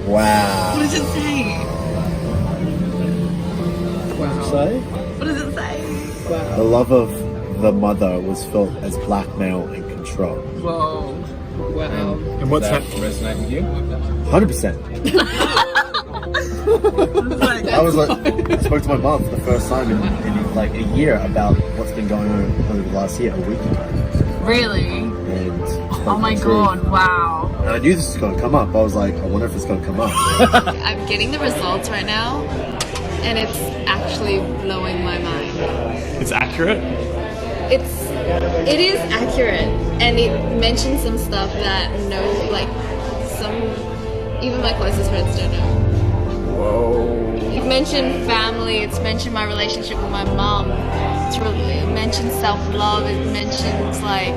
Wow. What does it say? Wow. Say? What does it say? Wow. The love of the mother was felt as blackmail and control. Whoa. Wow. And what's that resonate with you? 100%. I was like, I spoke to my mom for the first time in like a year about what's been going on over the last year, a week ago. Really? And Oh my god, wow. And I knew this was going to come up. I was like, I wonder if it's going to come up. I'm getting the results right now, and it's actually blowing my mind. It's accurate? It is accurate, and it mentions some stuff that even my closest friends don't know. Whoa. It mentioned family, it's mentioned my relationship with my mom, it mentions self-love, it mentions like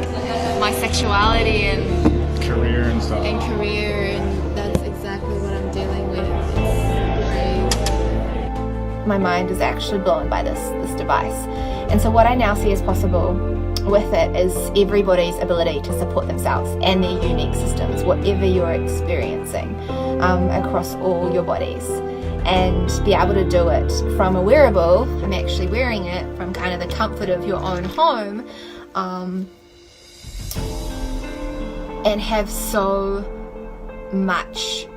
my sexuality and career and stuff. And that's exactly what I'm dealing with. It's crazy. My mind is actually blown by this device. And so what I now see as possible with it is everybody's ability to support themselves and their unique systems, whatever you're experiencing across all your bodies. And be able to do it from a wearable. I'm actually wearing it from kind of the comfort of your own home, and have so much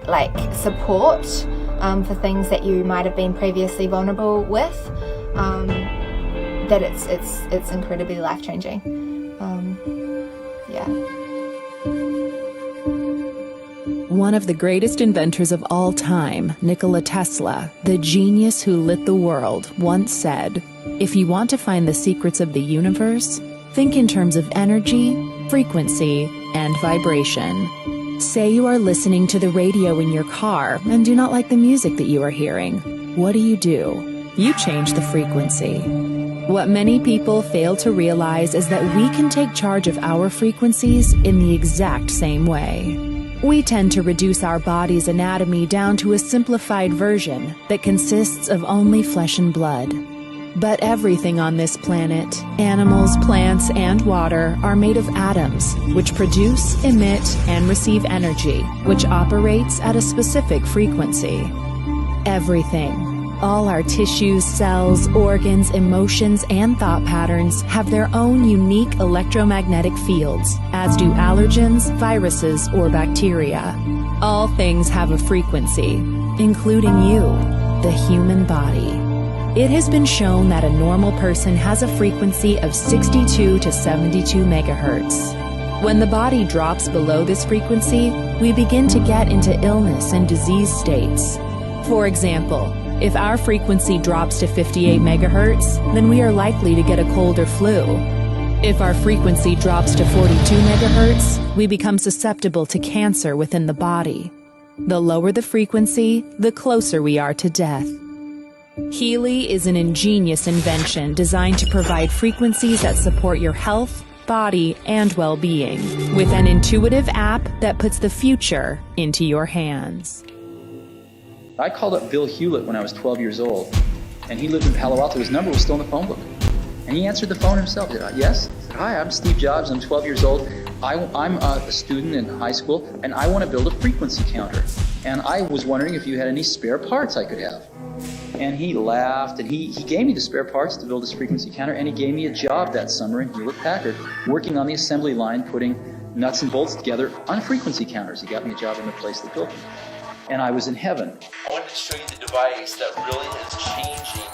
like support for things that you might have been previously vulnerable with, that it's incredibly life-changing. Yeah. One of the greatest inventors of all time, Nikola Tesla, the genius who lit the world, once said, "If you want to find the secrets of the universe, think in terms of energy, frequency, and vibration." Say you are listening to the radio in your car and do not like the music that you are hearing. What do? You change the frequency. What many people fail to realize is that we can take charge of our frequencies in the exact same way. We tend to reduce our body's anatomy down to a simplified version that consists of only flesh and blood. But everything on this planet, animals, plants, and water, are made of atoms, which produce, emit, and receive energy, which operates at a specific frequency. Everything. All our tissues, cells, organs, emotions, and thought patterns have their own unique electromagnetic fields, as do allergens, viruses, or bacteria. All things have a frequency, including you, the human body. It has been shown that a normal person has a frequency of 62 to 72 megahertz. When the body drops below this frequency, we begin to get into illness and disease states. For example, if our frequency drops to 58 megahertz, then we are likely to get a cold or flu. If our frequency drops to 42 megahertz, we become susceptible to cancer within the body. The lower the frequency, the closer we are to death. Healy is an ingenious invention designed to provide frequencies that support your health, body, and well-being, with an intuitive app that puts the future into your hands. I called up Bill Hewlett when I was 12 years old, and he lived in Palo Alto. His number was still in the phone book. And he answered the phone himself. He said, yes? I said, hi, I'm Steve Jobs. I'm 12 years old. I'm a student in high school, and I want to build a frequency counter. And I was wondering if you had any spare parts I could have. And he laughed, and he gave me the spare parts to build this frequency counter, and he gave me a job that summer in Hewlett-Packard, working on the assembly line, putting nuts and bolts together on frequency counters. He got me a job in the place that built them. And I was in heaven. I wanted to show you the device that really is changing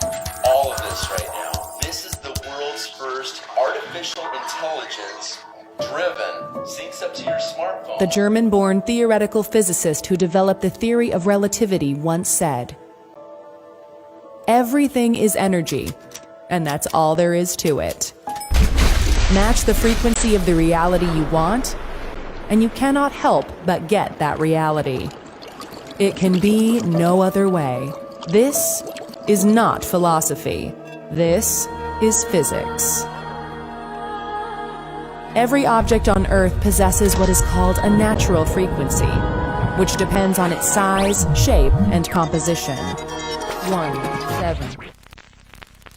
all of this right now. This is the world's first artificial intelligence driven, syncs up to your smartphone. The German-born theoretical physicist who developed the theory of relativity once said, "Everything is energy, and that's all there is to it. Match the frequency of the reality you want, and you cannot help but get that reality. It can be no other way. This is not philosophy. This is physics." Every object on Earth possesses what is called a natural frequency, which depends on its size, shape, and composition. 1-7.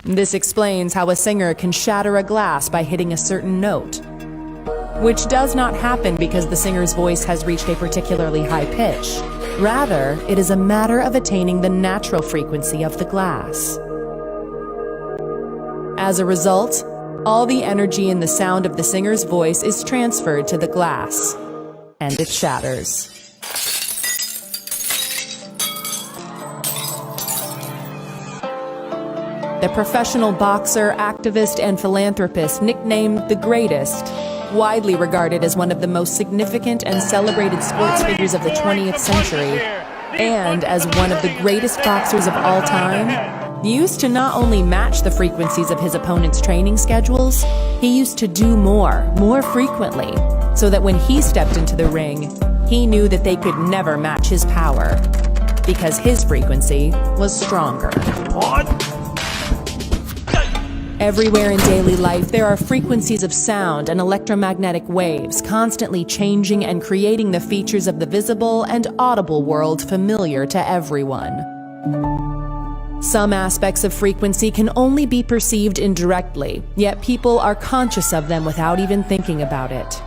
This explains how a singer can shatter a glass by hitting a certain note. which does not happen because the singer's voice has reached a particularly high pitch. Rather, it is a matter of attaining the natural frequency of the glass. As a result, all the energy in the sound of the singer's voice is transferred to the glass, and it shatters. The professional boxer, activist, and philanthropist nicknamed the Greatest, widely regarded as one of the most significant and celebrated sports figures of the 20th century, and as one of the greatest boxers of all time, used to not only match the frequencies of his opponent's training schedules, he used to do more frequently, so that when he stepped into the ring, he knew that they could never match his power, because his frequency was stronger. Everywhere in daily life, there are frequencies of sound and electromagnetic waves constantly changing and creating the features of the visible and audible world familiar to everyone. Some aspects of frequency can only be perceived indirectly, yet people are conscious of them without even thinking about it.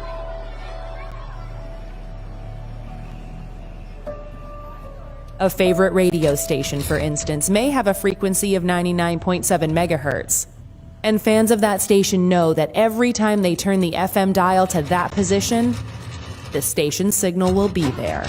A favorite radio station, for instance, may have a frequency of 99.7 megahertz. And fans of that station know that every time they turn the FM dial to that position, the station signal will be there.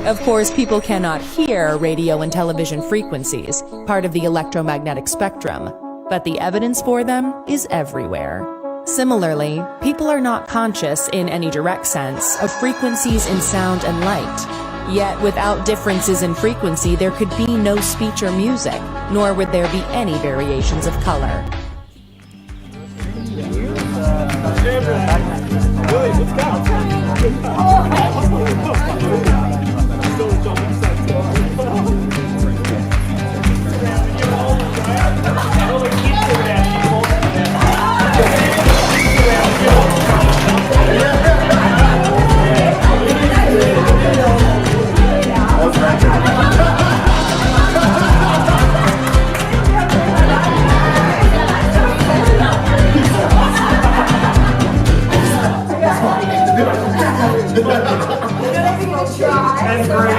Of course, people cannot hear radio and television frequencies, part of the electromagnetic spectrum, but the evidence for them is everywhere. Similarly, people are not conscious in any direct sense of frequencies in sound and light. Yet, without differences in frequency, there could be no speech or music, nor would there be any variations of color. That's great.